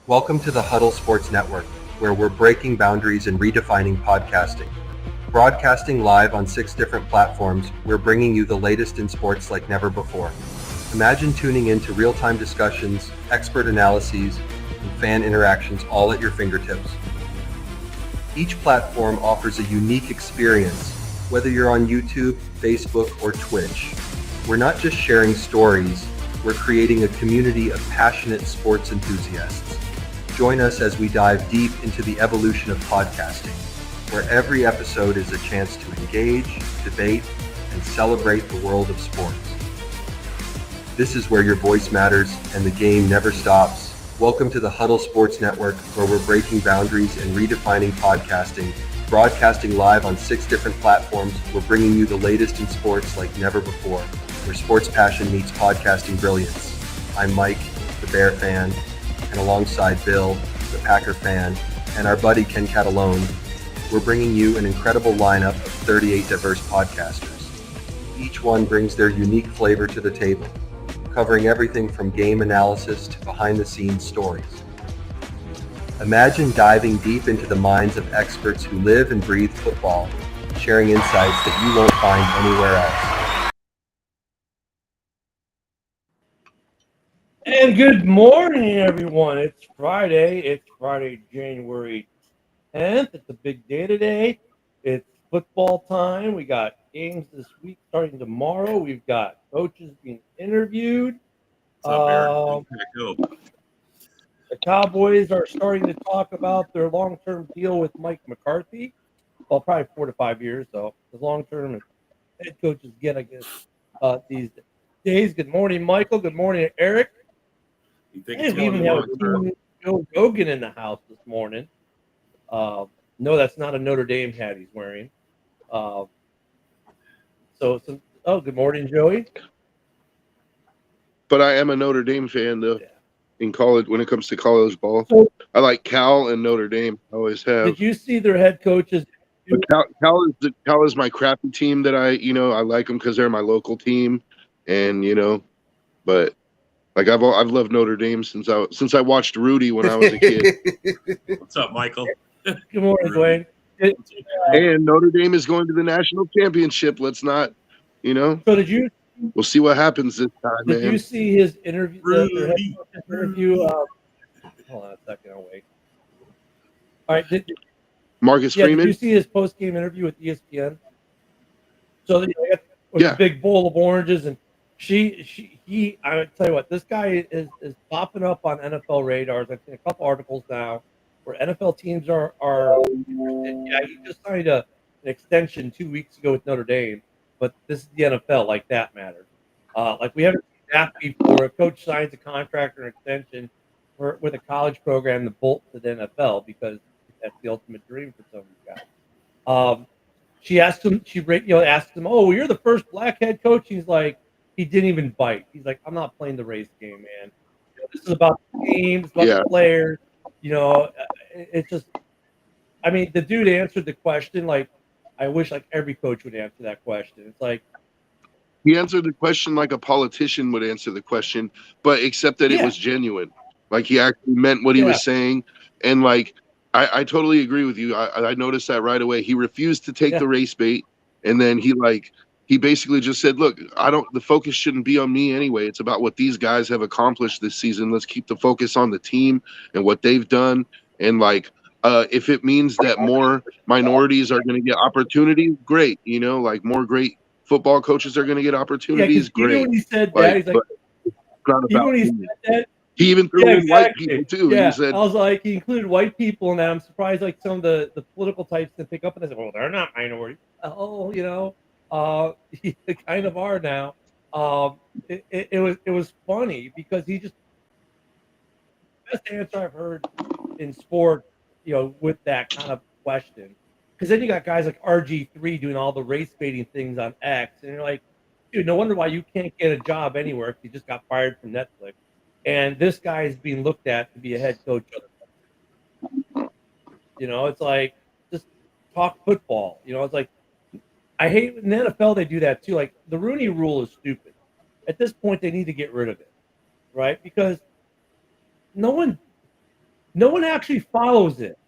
Welcome to the Huddle Sports Network, where we're breaking boundaries and redefining podcasting. Broadcasting live on 6 different platforms, we're bringing you the latest in sports like never before. Imagine tuning in to real-time discussions, expert analyses, and fan interactions all at your fingertips. Each platform offers a unique experience, whether you're on YouTube, Facebook, or Twitch. We're not just sharing stories, we're creating a community of passionate sports enthusiasts. Join us as we dive deep into the evolution of podcasting, where every episode is a chance to engage, debate, and celebrate the world of sports. This is where your voice matters and the game never stops. Welcome to the Huddle Sports Network, where we're breaking boundaries and redefining podcasting. Broadcasting live on 6 different platforms, we're bringing you the latest in sports like never before, where sports passion meets podcasting brilliance. I'm Mike, the Bear fan, and alongside Bill, the Packer fan, and our buddy Ken Catalone, we're bringing you an incredible lineup of 38 diverse podcasters. Each one brings their unique flavor to the table, covering everything from game analysis to behind-the-scenes stories. Imagine diving deep into the minds of experts who live and breathe football, sharing insights that you won't find anywhere else. And good morning, everyone. It's Friday, January 10th. It's a big day today. It's football time. We got games this week starting tomorrow. We've got coaches being interviewed. The Cowboys are starting to talk about their long-term deal with Mike McCarthy. Well, probably 4 to 5 years, though. The long-term head coaches get, I guess, these days. Good morning, Michael. Good morning, Eric. You think We even have Joe Rogan in the house this morning. No, that's not a Notre Dame hat he's wearing. Good morning, Joey. But I am a Notre Dame fan, though. Yeah. In college, when it comes to college ball, I like Cal and Notre Dame. I always have. Did you see their head coaches? But Cal is my crappy team that I like them because they're my local team, and but like I've loved Notre Dame since I watched Rudy when I was a kid. What's up, Michael? Good morning, Dwayne. And Notre Dame is going to the national championship. Let's not, So did you? We'll see what happens this time, Did man. you see his interview? Their head Rudy. coach's interview. Hold on a second. I'll wait. All right. Marcus Did Freeman. you see his post-game interview with ESPN? So with a big bowl of oranges, and he. I would tell you what, this guy is popping up on NFL radars. I've seen a couple articles now where NFL teams are interested. Yeah, he just signed an extension 2 weeks ago with Notre Dame, but this is the NFL. Like that matters. Like we haven't seen that before. A coach signs a contract or an extension with a college program to bolt to the NFL because that's the ultimate dream for some of these guys. She asked him, asked him, "Oh, you're the first black head coach." He's like, he didn't even bite. He's like, "I'm not playing the race game, man. This is about the team, it's about the players." It's just, I mean, the dude answered the question like, I wish like every coach would answer that question. It's like he answered the question like a politician would answer the question, but except that it was genuine. Like he actually meant what he was saying, and like. I totally agree with you. I noticed that right away. He refused to take the race bait, and then he basically just said, "Look, the focus shouldn't be on me anyway. It's about what these guys have accomplished this season. Let's keep the focus on the team and what they've done. And if it means that more minorities are going to get opportunities, great. Like more great football coaches are going to get opportunities, great." Even when he said that, he's like, even when he said that. He even threw in white people too. Yeah, He said, I was like, he included white people, and I'm surprised like some of the political types to pick up on this. Well, they're not minorities. Oh, they kind of are now. It was funny because he just best answer I've heard in sport, with that kind of question. Because then you got guys like RG3 doing all the race baiting things on X, and you're like, dude, no wonder why you can't get a job anywhere if you just got fired from Netflix. And this guy is being looked at to be a head coach. It's like, just talk football. It's like, I hate in the NFL they do that too. Like the Rooney Rule is stupid. At this point, they need to get rid of it, right? Because no one No one actually follows it.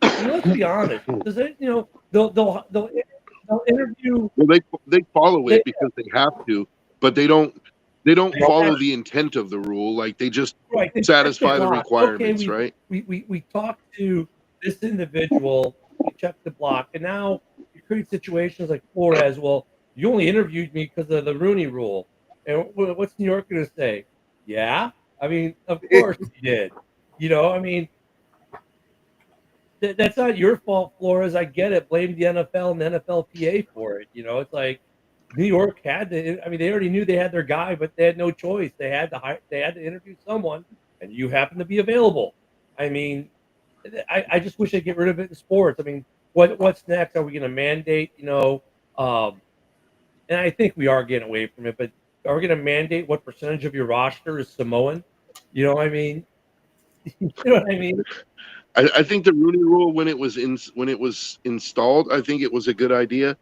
And let's be honest. Does it? They'll interview. Well, they follow it because they have to, but they don't follow the intent of the rule. Like they just satisfy the requirements, okay, right? We talked to this individual, we checked the block, and now you create situations like Flores. Well, you only interviewed me because of the Rooney Rule, and what's New York going to say? Yeah, I mean, of course he did. I mean, that's not your fault, Flores. I get it. Blame the NFL and the NFLPA for it. It's like New York had to. I mean, they already knew they had their guy, but they had no choice. They had to hire. They had to interview someone, and you happen to be available. I mean, I just wish they'd get rid of it in sports. I mean, what's next? Are we going to mandate? And I think we are getting away from it, but are we going to mandate what percentage of your roster is Samoan? You know what I mean? You know what I mean? I think the Rooney Rule, when it was installed, I think it was a good idea.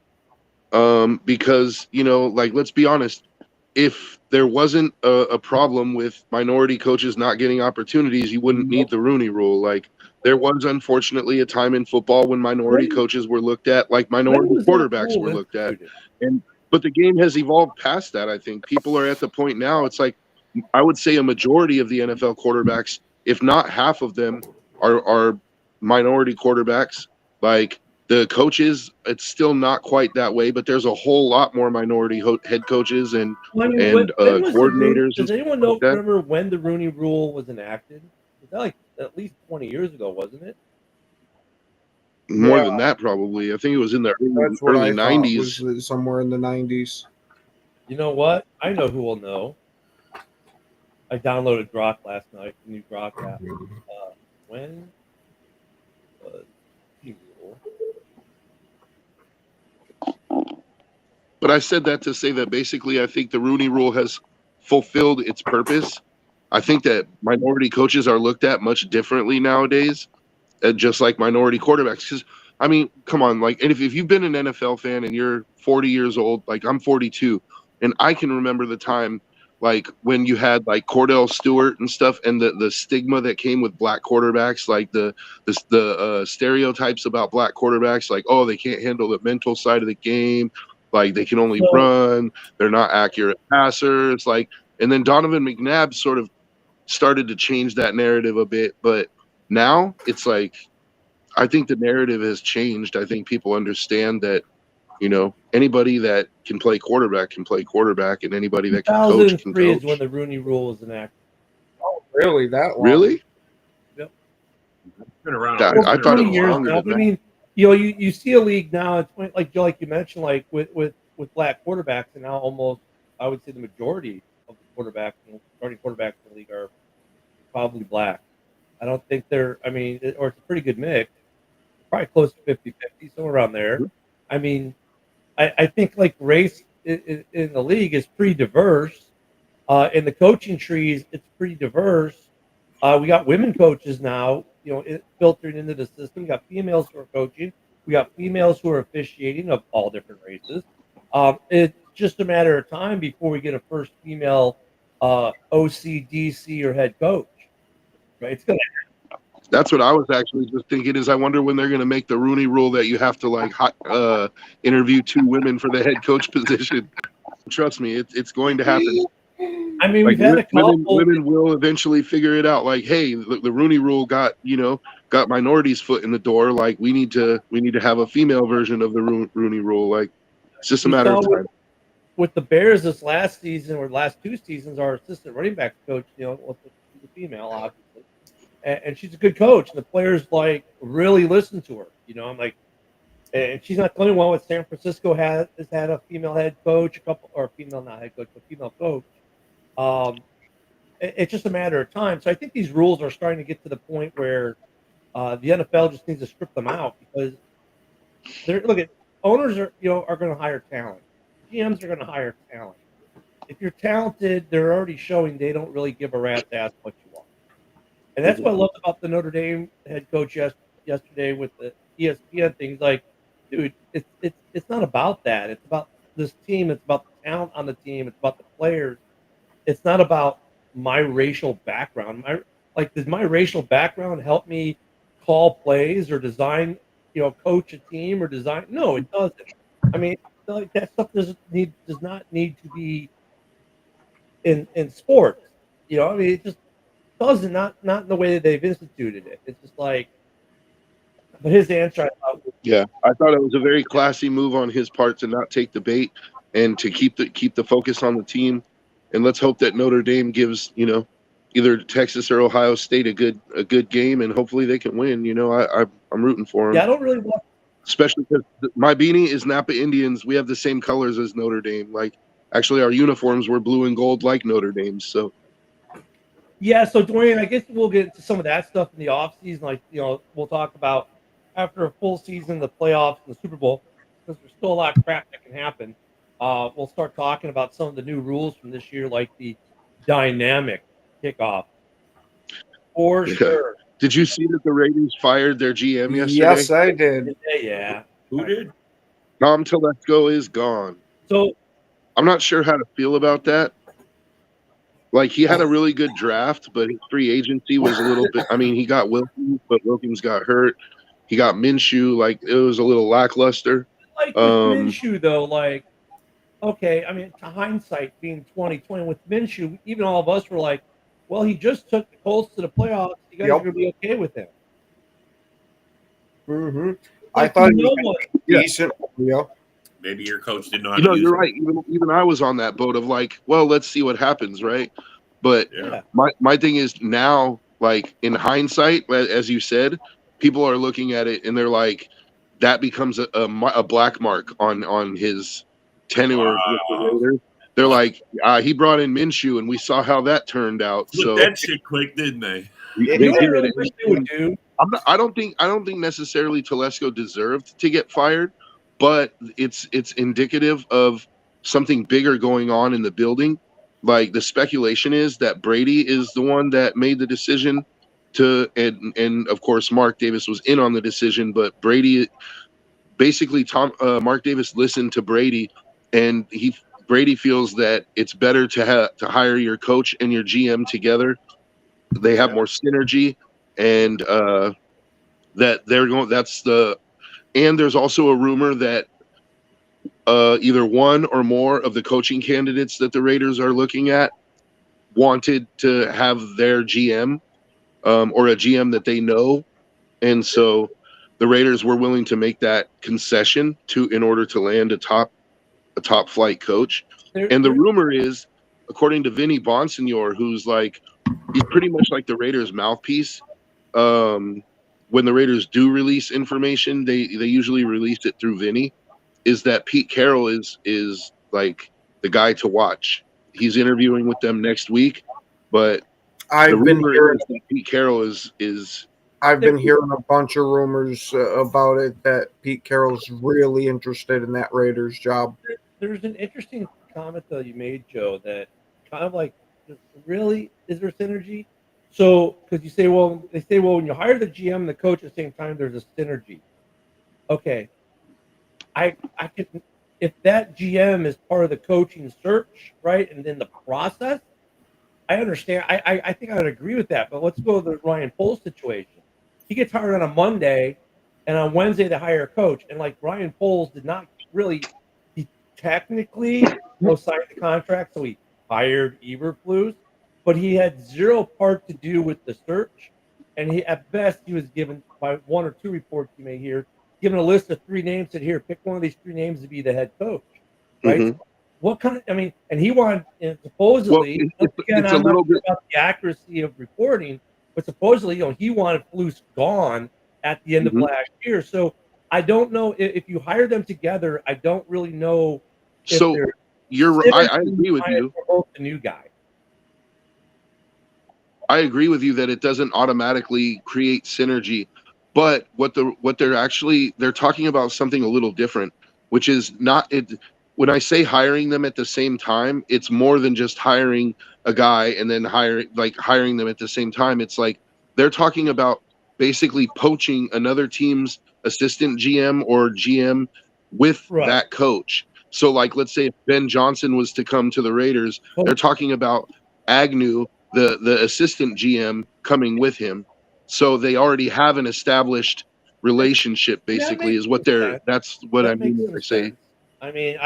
Because like, let's be honest, if there wasn't a problem with minority coaches not getting opportunities, you wouldn't need the Rooney Rule. Like, there was unfortunately a time in football when minority coaches were looked at like minority quarterbacks were looked at, but the game has evolved past that. I think people are at the point now. It's like, I would say a majority of the NFL quarterbacks, if not half of them, are minority quarterbacks. Like, the coaches, it's still not quite that way, but there's a whole lot more minority head coaches and coordinators. Does anyone know? Remember when the Rooney Rule was enacted? Was that like at least 20 years ago, wasn't it? More than that, probably. I think it was in the early 90s. Was somewhere in the 90s. You know what? I know who will know. I downloaded Grok last night, the new Grok app. When was the rule? But I said that to say that basically I think the Rooney Rule has fulfilled its purpose. I think that minority coaches are looked at much differently nowadays, just like minority quarterbacks. Because, I mean, come on, like, and if you've been an NFL fan and you're 40 years old, like I'm 42, and I can remember the time, like, when you had like Cordell Stewart and stuff, and the stigma that came with black quarterbacks, like the stereotypes about black quarterbacks, like, oh, they can't handle the mental side of the game, like they can only run, they're not accurate passers, like, and then Donovan McNabb sort of started to change that narrative a bit, but now it's like, I think the narrative has changed. I think people understand that, anybody that can play quarterback, and anybody that can coach can coach. 2003 is when the Rooney Rule was enacted. Oh, really? That long? Really? Yep. It's been around. I thought it was years longer now. than I mean, you see a league now. It's like you mentioned, like with black quarterbacks, and now almost, I would say, the majority of the starting quarterbacks in the league are probably black. I don't think they're. I mean, or it's a pretty good mix. Probably close to 50-50, somewhere around there. I mean, I think like race in the league is pretty diverse. In the coaching trees, it's pretty diverse. We got women coaches now, filtering into the system. We got females who are coaching. We got females who are officiating of all different races. It's just a matter of time before we get a first female OC, DC, or head coach. Right? It's gonna happen. That's what I was actually just thinking, is I wonder when they're going to make the Rooney Rule that you have to like interview 2 women for the head coach position. Trust me, it's going to happen. I mean, like, we've had a couple. Women will eventually figure it out. Like, hey, the Rooney Rule got minorities' foot in the door. Like, we need to have a female version of the Rooney Rule. Like, it's just a matter of time. With the Bears this last season, or last 2 seasons, our assistant running back coach, was a female, obviously. And she's a good coach, and the players like really listen to her. I'm like, and she's not the only one. With San Francisco has had a female head coach, female coach. It's just a matter of time. So I think these rules are starting to get to the point where the NFL just needs to strip them out, because owners are going to hire talent, GMs are going to hire talent. If you're talented, they're already showing they don't really give a rat's ass what you want. And that's what I loved about the Notre Dame head coach yesterday with the ESPN thing. He's like, dude, it's not about that. It's about this team. It's about the talent on the team. It's about the players. It's not about my racial background. like, does my racial background help me call plays or design, coach a team or design? No, it doesn't. I mean, like, that stuff does not need to be in sports. I mean, it just doesn't, not in the way that they've instituted it. It's just like, but his answer, I thought, Yeah, I thought it was a very classy move on his part to not take the bait and to keep the focus on the team. And let's hope that Notre Dame gives either Texas or Ohio State a good game, and hopefully they can win. I'm rooting for them. yeah, I don't really want. Especially because my beanie is Napa Indians. We have the same colors as Notre Dame. Like, actually, our uniforms were blue and gold like Notre Dame's. So. Yeah, so Dwayne, I guess we'll get into some of that stuff in the offseason. Like, we'll talk about after a full season, the playoffs and the Super Bowl, because there's still a lot of crap that can happen. We'll start talking about some of the new rules from this year, like the dynamic kickoff. For sure. Did you see that the Raiders fired their GM yesterday? Yes, I did. Yeah. Who did? Tom Telesco is gone. So I'm not sure how to feel about that. Like, he had a really good draft, but his free agency was a little bit. I mean, he got Wilkins, but Wilkins got hurt. He got Minshew. Like, it was a little lackluster. like with Minshew, though, like, okay, I mean, to hindsight being 2020 with Minshew, even all of us were like, well, he just took the Colts to the playoffs. You guys are going to be okay with him. Mm-hmm. Like, I thought he was decent. Yeah. Maybe your coach didn't know how to use You're it. right. Even I was on that boat of like, well, let's see what happens, right? But Yeah. my thing is now, like, in hindsight, as you said, people are looking at it and they're like, that becomes a black mark on his tenure with the Raiders. They're like, he brought in Minshew, and we saw how that turned out. Flipped So that shit quick, didn't they? You know what I really wish they would do? I don't think necessarily Telesco deserved to get fired, but it's indicative of something bigger going on in the building. Like, the speculation is that Brady is the one that made the decision to, and of course Mark Davis was in on the decision, but Brady, basically Mark Davis listened to Brady, and Brady feels that it's better to hire your coach and your GM together. They have more synergy, and that they're going. And there's also a rumor that either one or more of the coaching candidates that the Raiders are looking at wanted to have their GM or a GM that they know, and so the Raiders were willing to make that concession in order to land a top flight coach. And the rumor is, according to Vinny Bonsignor, who's like, he's pretty much like the Raiders' mouthpiece. When the Raiders do release information, they usually release it through Vinny. Is that Pete Carroll is like the guy to watch. He's interviewing with them next week, but the rumor is that Pete Carroll is. I've been hearing a bunch of rumors about it that Pete Carroll's really interested in that Raiders job. There's an interesting comment though you made, Joe, that kind of like, really, is there synergy? So, because they say, well, when you hire the GM and the coach at the same time, there's a synergy. Okay, I could, if that GM is part of the coaching search, right, and then the process, I understand. I think I would agree with that. But let's go to the Ryan Poles situation. He gets hired on a Monday, and on Wednesday they hire a coach. And like, Ryan Poles did not really, he technically signed the contract, so he hired Eberflus, but he had zero part to do with the search. And at best, he was given, by one or two reports you may hear, given a list of 3 names, said, here, pick one of these 3 names to be the head coach, right? Mm-hmm. So what kind of, I mean, and he wanted, supposedly, again, I'm not sure about the accuracy of reporting, but supposedly, he wanted Flus gone at the end of last year. So I don't know if you hire them together. I don't really know. So you're right. I agree with you. Both the new guy. I agree with you that it doesn't automatically create synergy, but what they're talking about something a little different, which is not it. When I say hiring them at the same time, it's more than just hiring a guy and then hiring them at the same time. It's like they're talking about basically poaching another team's assistant GM or GM with that coach. So, like, let's say if Ben Johnson was to come to the Raiders, they're talking about Agnew the assistant GM coming with him. So they already have an established relationship, basically, is what that's what I mean when I say. I mean,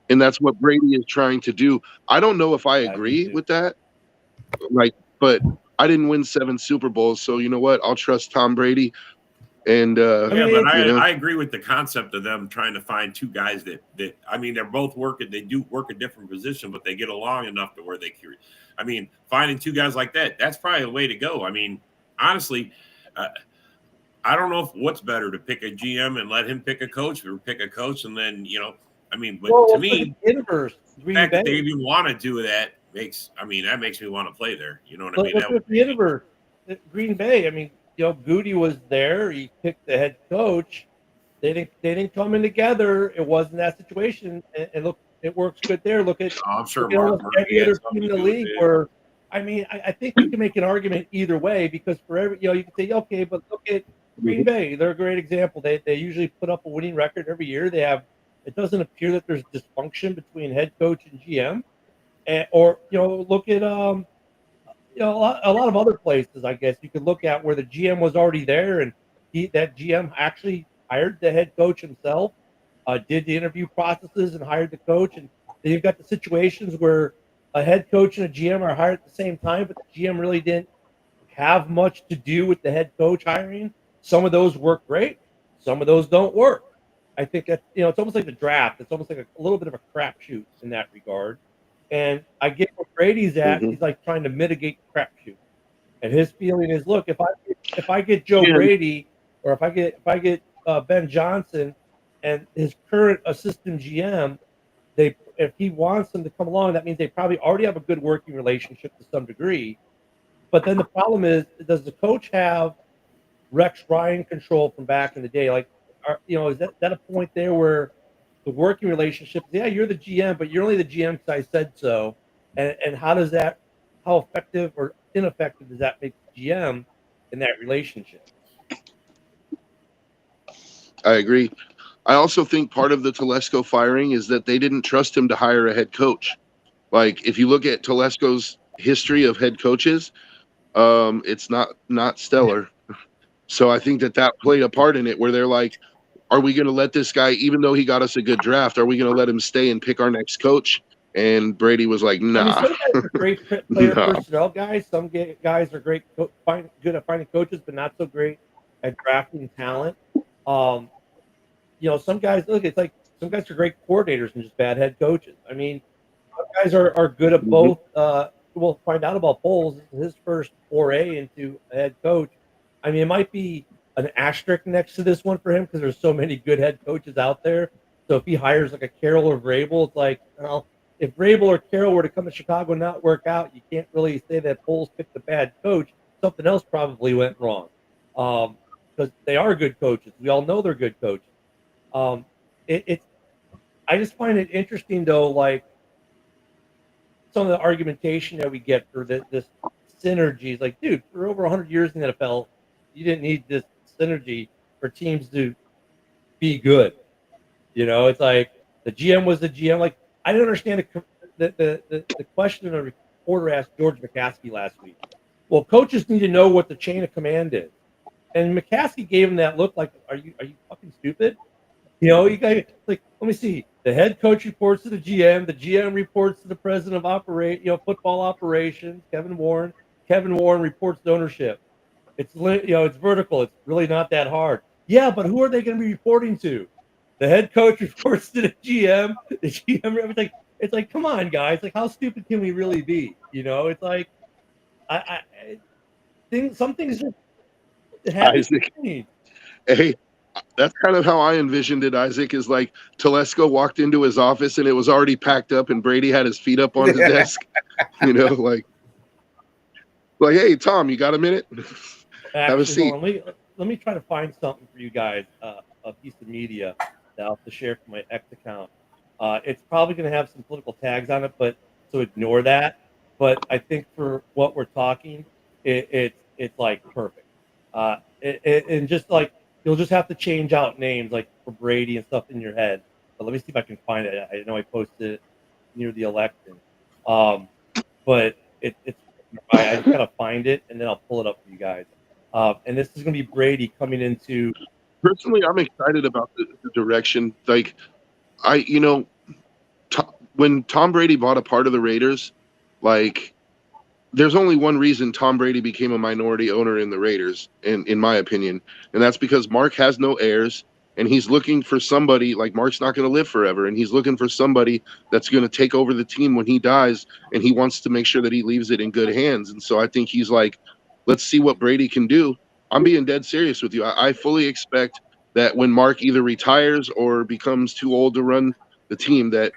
and that's what Brady is trying to do. I don't know if I agree with that. Like, but I didn't win 7 Super Bowls, so you know what? I'll trust Tom Brady. And I agree with the concept of them trying to find 2 guys that I mean, they're both working. They do work a different position, but they get along enough to where they cure. I mean, finding 2 guys like that's probably the way to go. I mean, honestly, I don't know what's better, to pick a GM and let him pick a coach, or pick a coach and then I mean, but to me, the fact that they even want to do that makes me want to play there. You know what I mean? Look at the universe, Green Bay. I mean, Goody was there. He picked the head coach. They didn't come in together. It wasn't that situation. And look, it works good there. Look at I'm sure every other team in the league where. I mean, I think you can make an argument either way, because for every you can say, okay, but look at Green Bay. They're a great example. They usually put up a winning record every year. They have. It doesn't appear that there's dysfunction between head coach and GM, or look at a lot of other places. I guess you could look at where the GM was already there, and that GM actually hired the head coach himself, did the interview processes and hired the coach, and then you've got the situations where a head coach and a GM are hired at the same time, but the GM really didn't have much to do with the head coach hiring. Some of those work great, some of those don't work. I think that it's almost like the draft. It's almost like a little bit of a crapshoot in that regard. And I get where Brady's at. He's like trying to mitigate the crapshoot. And his feeling is, look, if I get Joe Brady, or if I get Ben Johnson and his current assistant GM, if he wants them to come along, that means they probably already have a good working relationship to some degree. But then the problem is, does the coach have Rex Ryan control from back in the day? Like, is that a point there where the working relationship, you're the GM, but you're only the GM because I said so. And how effective or ineffective does that make the GM in that relationship? I agree. I also think part of the Telesco firing is that they didn't trust him to hire a head coach. Like, if you look at Telesco's history of head coaches, it's not stellar. So I think that played a part in it, where they're like, are we going to let this guy, even though he got us a good draft, are we going to let him stay and pick our next coach? And Brady was like, nah. I mean, some guys are great player personnel guys. Some guys are great, good at finding coaches, but not so great at drafting talent. Some guys, it's like some guys are great coordinators and just bad head coaches. I mean, some guys are good at both. We'll find out about Bowles. This is his first foray into a head coach. I mean, it might be an asterisk next to this one for him because there's so many good head coaches out there. So if he hires like a Carroll or Vrabel, it's like, if Vrabel or Carroll were to come to Chicago and not work out, you can't really say that Bowles picked a bad coach. Something else probably went wrong, because they are good coaches. We all know they're good coaches. I just find it interesting, though, like some of the argumentation that we get for this synergy is like, dude, for over 100 years in the NFL, you didn't need this synergy for teams to be good. It's like the GM was the GM. Like, I didn't understand the question a reporter asked George McCaskey last week. Well, coaches need to know what the chain of command is. And McCaskey gave him that look like, are you fucking stupid? You guys, like, let me see. The head coach reports to the GM reports to the president of football operations, Kevin Warren. Kevin Warren reports to ownership. It's it's vertical. It's really not that hard. Yeah, but who are they going to be reporting to? The head coach reports to the GM. The GM, it's like, come on, guys. Like, how stupid can we really be? It's like, some things just happen. Isaac, hey, that's kind of how I envisioned it. Isaac is like, Telesco walked into his office and it was already packed up, and Brady had his feet up on his desk. Like, hey, Tom, you got a minute? Have a seat. Let me try to find something for you guys, a piece of media that I'll have to share from my X account. It's probably going to have some political tags on it, so ignore that. But I think for what we're talking, it's like perfect. And just like, you'll just have to change out names like for Brady and stuff in your head. But let me see if I can find it. I know I posted it near the election. But it's I just gotta find it and then I'll pull it up for you guys. And this is gonna be Brady coming into. Personally, I'm excited about the direction. Like, when Tom Brady bought a part of the Raiders, like, there's only one reason Tom Brady became a minority owner in the Raiders, in my opinion, and that's because Mark has no heirs, and he's looking for somebody. Like, Mark's not going to live forever, and he's looking for somebody that's going to take over the team when he dies, and he wants to make sure that he leaves it in good hands. And so I think he's like, let's see what Brady can do. I'm being dead serious with you. I fully expect that when Mark either retires or becomes too old to run the team, that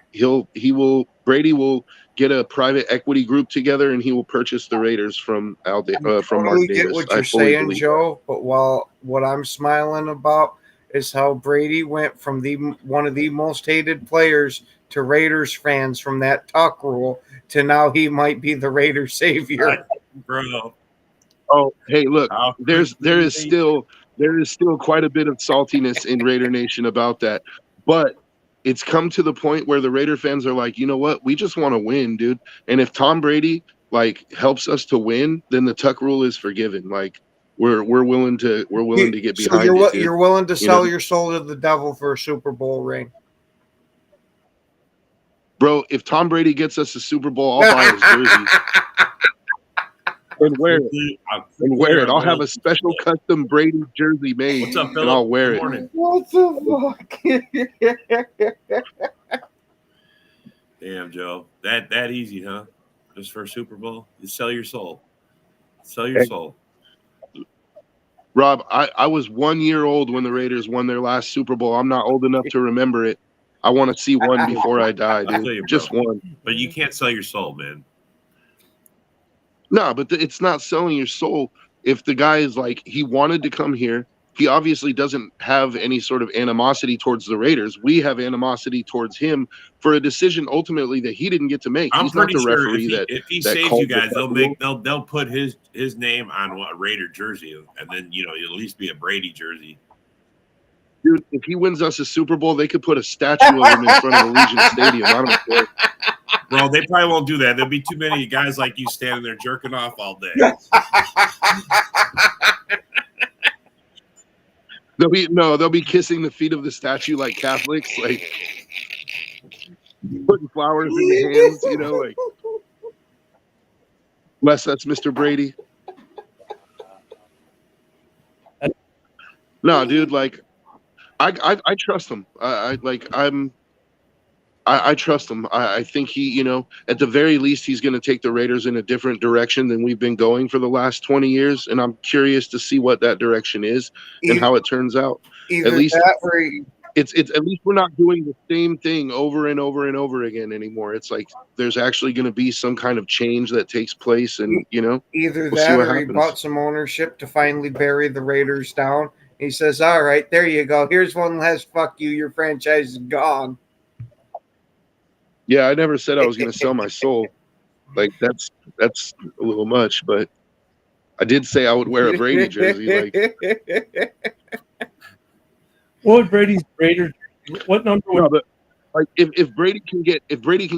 Brady will get a private equity group together and he will purchase the Raiders from Mark Davis. Get what you're saying, Joe, but what I'm smiling about is how Brady went from one of the most hated players to Raiders fans from that Tuck rule to now he might be the Raiders savior. Bro. Oh, hey, look, there is still quite a bit of saltiness in Raider Nation about that, but it's come to the point where the Raider fans are like, you know what? We just want to win, dude. And if Tom Brady helps us to win, then the Tuck rule is forgiven. Like, we're willing to get behind it. You're willing to sell your soul to the devil for a Super Bowl ring, bro. If Tom Brady gets us a Super Bowl, I'll buy his jersey and wear it. I'll have a special custom Brady jersey made. What's up, Phillip? And I'll wear it. What the fuck? Damn, Joe. That easy, huh? Just for a Super Bowl? You sell your soul. Sell your soul. Rob, I was 1 year old when the Raiders won their last Super Bowl. I'm not old enough to remember it. I want to see one before I die, dude. Just one. But you can't sell your soul, man. No, but it's not selling your soul. If the guy is like, he wanted to come here, he obviously doesn't have any sort of animosity towards the Raiders. We have animosity towards him for a decision ultimately that he didn't get to make. He's not the referee if he saves you guys, they'll put his name on a Raider jersey, and then it'll at least be a Brady jersey. Dude, if he wins us a Super Bowl, they could put a statue of him in front of Allegiant Stadium. I don't care. Bro, they probably won't do that. There'll be too many guys like you standing there jerking off all day. They'll be kissing the feet of the statue like Catholics, like putting flowers in their hands, like bless that's Mr. Brady. No, dude, like I trust him. I trust him. I think he, at the very least, he's going to take the Raiders in a different direction than we've been going for the last 20 years. And I'm curious to see what that direction is and how it turns out. At least it's at least we're not doing the same thing over and over and over again anymore. It's like there's actually going to be some kind of change that takes place, and either that or he bought some ownership to finally bury the Raiders down. He says, "All right, there you go. Here's one less fuck you. Your franchise is gone." Yeah, I never said I was going to sell my soul. Like that's a little much, but I did say I would wear a Brady jersey. What would Brady's Raiders? What number would? No, but like if Brady can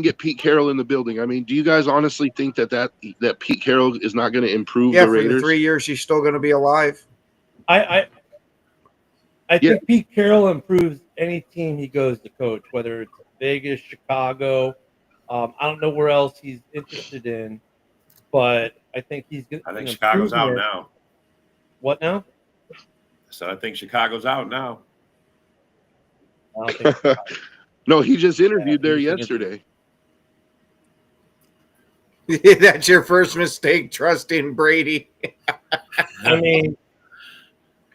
get Pete Carroll in the building, I mean, do you guys honestly think that Pete Carroll is not going to improve the Raiders? For the 3 years he's still going to be alive. I think Pete Carroll improves any team he goes to coach, whether it's Vegas, Chicago. I don't know where else he's interested in, but I think he's good. I think Chicago's out now. What now? So I think Chicago's out now. I don't think no, he just interviewed there yesterday. That's your first mistake, trusting Brady. I mean,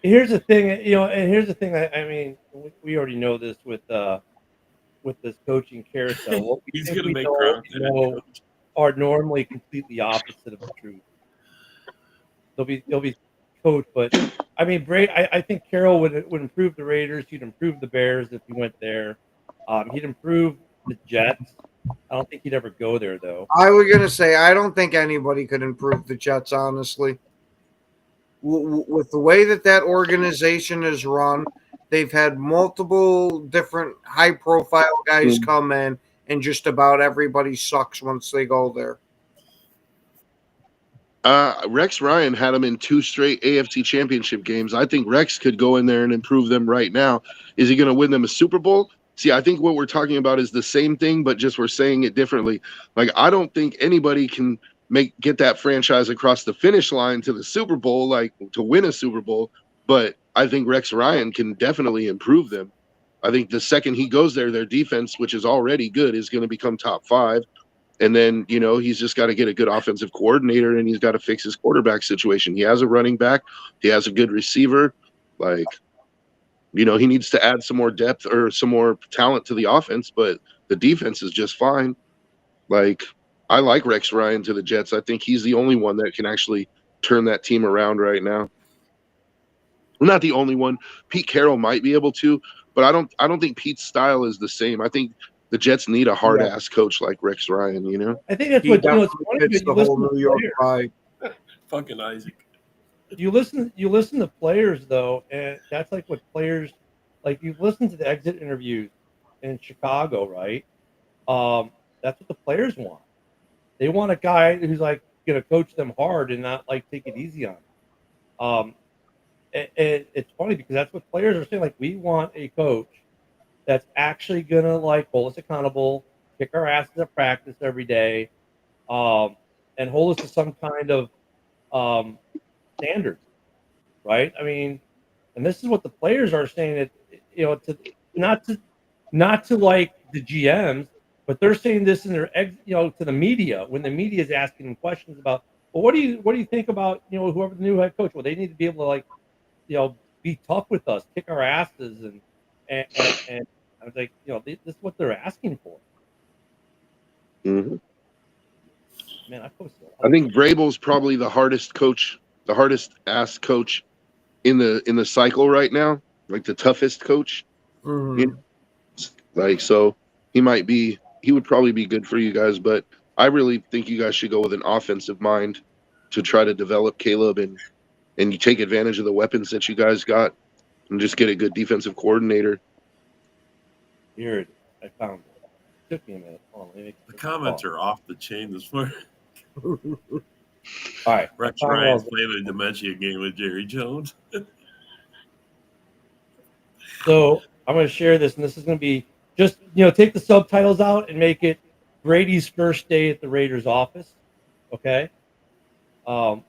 here's the thing, and here's the thing. I mean, we already know this with this coaching carousel. What we He's going to make are normally completely opposite of the truth. They'll be coached, but I mean, Brady. I think Carroll would improve the Raiders. He'd improve the Bears if he went there. He'd improve the Jets. I don't think he'd ever go there, though. I was going to say, I don't think anybody could improve the Jets, honestly. With the way that organization is run, they've had multiple different high-profile guys come in, and just about everybody sucks once they go there. Rex Ryan had him in 2 straight AFC Championship games. I think Rex could go in there and improve them right now. Is he going to win them a Super Bowl? See, I think what we're talking about is the same thing, but just we're saying it differently. Like, I don't think anybody can get that franchise across the finish line to the Super Bowl, like to win a Super Bowl. But I think Rex Ryan can definitely improve them. I think the second he goes there, their defense, which is already good, is going to become top 5. And then, he's just got to get a good offensive coordinator, and he's got to fix his quarterback situation. He has a running back. He has a good receiver. Like, he needs to add some more depth or some more talent to the offense, but the defense is just fine. Like, I like Rex Ryan to the Jets. I think he's the only one that can actually turn that team around right now. Well, not the only one. Pete Carroll might be able to, but I don't think Pete's style is the same. I think the Jets need a hard-ass coach like Rex Ryan, I think that's what it's funny. It's the whole New York vibe. Fucking Isaac. You listen to players though, and that's like what players like. You listen to the exit interviews in Chicago, right? That's what the players want. They want a guy who's like going to coach them hard and not like take it easy on them. It's funny because that's what players are saying. Like, we want a coach that's actually going to like hold us accountable, kick our asses at practice every day, and hold us to some kind of standards, right? I mean, and this is what the players are saying, that not to like the GMs, but they're saying this in their to the media when the media is asking them questions about, well, what do you think about whoever the new head coach? Well, they need to be able to like be tough with us, kick our asses, and I was like, this is what they're asking for. Mm-hmm. Man, I think Vrabel's probably the hardest ass coach in the cycle right now, like the toughest coach. Mm-hmm. Like, so he would probably be good for you guys, but I really think you guys should go with an offensive mind to try to develop Caleb and you take advantage of the weapons that you guys got and just get a good defensive coordinator. Here it is. I found it. It took me a minute. The comments are off the chain this morning. All right. Rex Ryan's playing a dementia game with Jerry Jones. So I'm going to share this, and this is going to be just, take the subtitles out and make it Brady's first day at the Raiders office. Okay.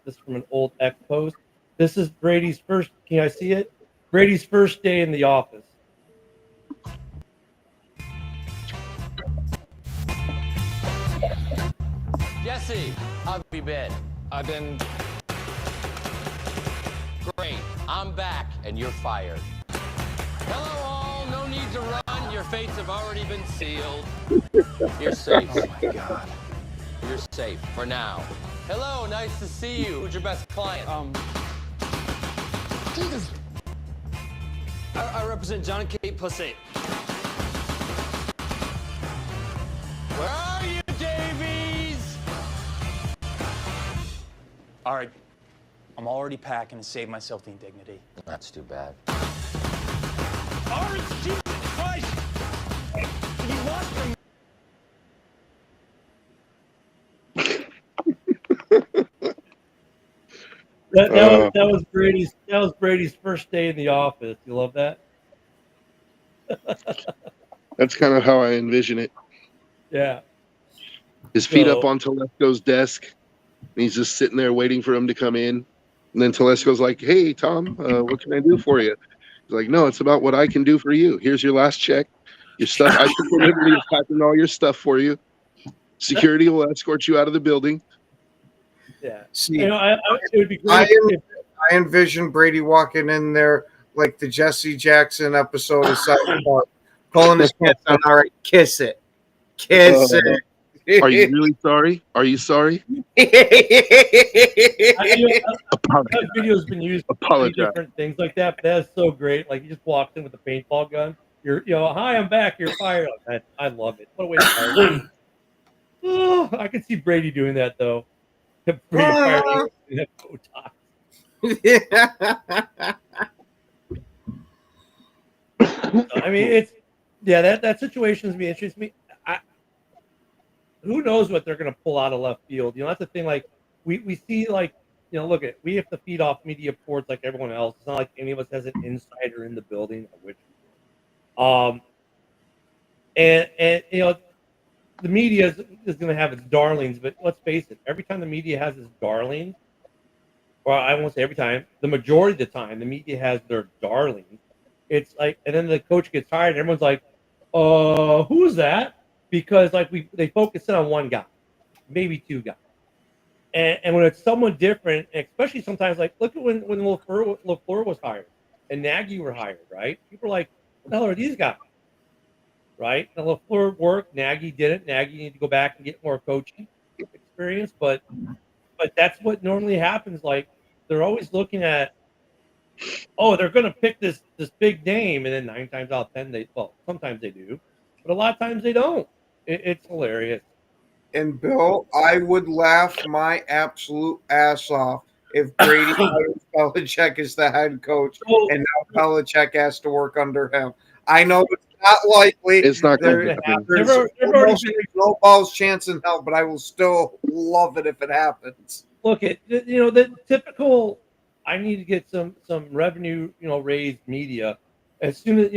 This is from an old X post. This is Brady's first. Can I see it? Brady's first day in the office. Jesse, how have you been? I've been great. I'm back, and you're fired. Hello, all. No need to run. Your fates have already been sealed. You're safe. Oh my God. You're safe for now. Hello, nice to see you. Who's your best client? Jesus. I represent John and Kate Pussy. Where are you, Davies? All right. I'm already packing to save myself the indignity. That's too bad. Orange, Jesus Christ! You lost me. That was Brady's first day in the office. You love that? That's kind of how I envision it. Yeah. His feet up on Telesco's desk, and he's just sitting there waiting for him to come in. And then Telesco's like, "Hey, Tom, what can I do for you?" He's like, "No, it's about what I can do for you. Here's your last check. Your stuff. I took the liberty of packing all your stuff for you. Security will escort you out of the building." Yeah. See, it would be great. I envision Brady walking in there like the Jesse Jackson episode of South Park, pulling his pants on. All right, kiss it. Kiss it. Are you really sorry? Are you sorry? That video's been used for different things like that. But that's so great. Like, he just walks in with a paintball gun. Hi, I'm back. You're fired. I love it. What a way to fire. Oh, I could see Brady doing that though. Brady firing that Botox. I mean, that situation's be interesting to me. Who knows what they're going to pull out of left field? That's the thing. Like, we see like, look at, we have to feed off media reports like everyone else. It's not like any of us has an insider in the building, which, and the media is going to have its darlings, but let's face it, every time the media has its darlings, or I won't say every time, the majority of the time, the media has their darlings. It's like, and then the coach gets hired, and everyone's like, who's that? Because like they focus in on one guy, maybe two guys. And when it's someone different, especially sometimes, like look at when LaFleur was hired and Nagy were hired, right? People are like, what the hell are these guys? Right? And LaFleur worked, Nagy didn't. Nagy needed to go back and get more coaching experience, but that's what normally happens. Like they're always looking at, they're going to pick this big name, and then 9 times out of 10 sometimes they do, but a lot of times they don't. It's hilarious. And Bill, I would laugh my absolute ass off if Brady hires Belichick as the head coach, and now Belichick has to work under him. I know it's not likely. It's not going to happen. There's no balls chance in hell, but I will still love it if it happens. Look at the typical. I need to get some revenue, raised media. As soon as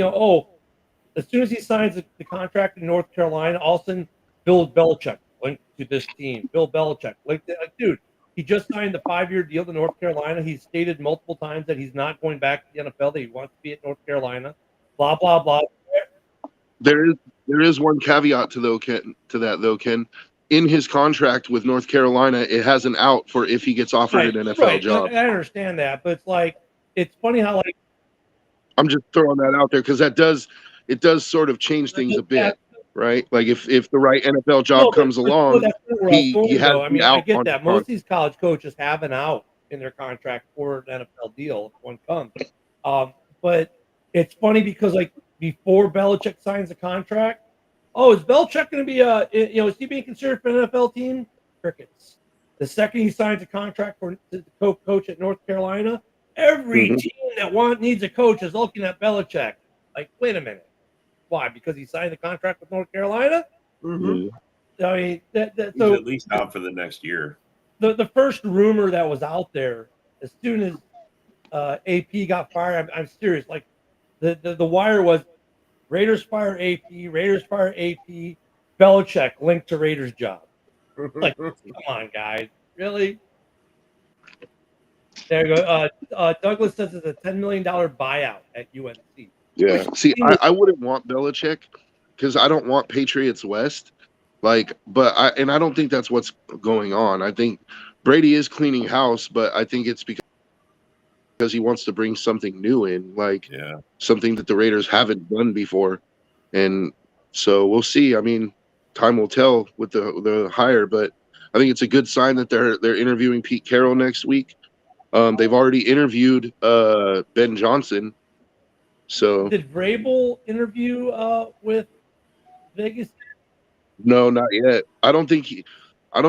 as soon as he signs the contract in North Carolina, all of a sudden Bill Belichick linked to this team. Bill Belichick linked, like, dude, he just signed the 5-year deal to North Carolina. He's stated multiple times that he's not going back to the NFL. That he wants to be at North Carolina. Blah blah blah. There is one caveat to that, Ken. In his contract with North Carolina, it has an out for if he gets offered an NFL job. I understand that, but it's funny how like I'm just throwing that out there because it does sort of change things a bit, right? Like if the right NFL job comes along, he has I get that. Most of these college coaches have an out in their contract for an NFL deal if one comes. But it's funny because like before Belichick signs a contract, is Belichick going to be is he being considered for an NFL team? Crickets. The second he signs a contract for the coach at North Carolina, every team that needs a coach is looking at Belichick. Like, wait a minute, why? Because he signed the contract with North Carolina? Mm-hmm. I mean, he's at least out for the next year. The first rumor that was out there, as soon as AP got fired, I'm serious. Like the wire was. Raiders fire AP. Raiders fire AP. Belichick linked to Raiders job. Like, come on, guys, really? There you go. Douglas says it's a $10 million buyout at UNC. Yeah. See, I wouldn't want Belichick because I don't want Patriots West. Like, I don't think that's what's going on. I think Brady is cleaning house, but I think it's because he wants to bring something new in, something that the Raiders haven't done before. And so we'll see. I mean, time will tell with the hire, but I think it's a good sign that they're interviewing Pete Carroll next week. They've already interviewed Ben Johnson. So did Vrabel interview with Vegas? No, not yet. I don't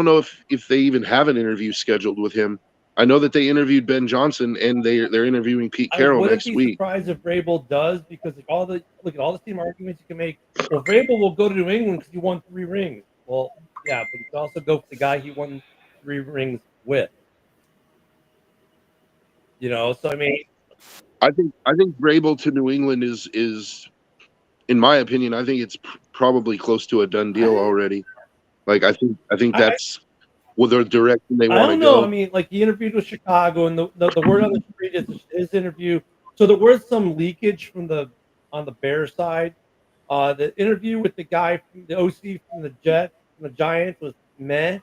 know if they even have an interview scheduled with him. I know that they interviewed Ben Johnson, and they're interviewing Pete Carroll next week. I wouldn't be surprised if Vrabel does, because look at all the team arguments you can make. Well, Vrabel will go to New England because he won 3 rings. Well, yeah, but he can also go for the guy he won 3 rings with. So I mean, I think Vrabel to New England is, in my opinion, I think it's probably close to a done deal already. Like I think that's. The direction they want to go. I don't know. I mean, like he interviewed with Chicago, and the word on the street is his interview. So there was some leakage on the Bears side. The interview with the guy from the OC from the Giants was meh.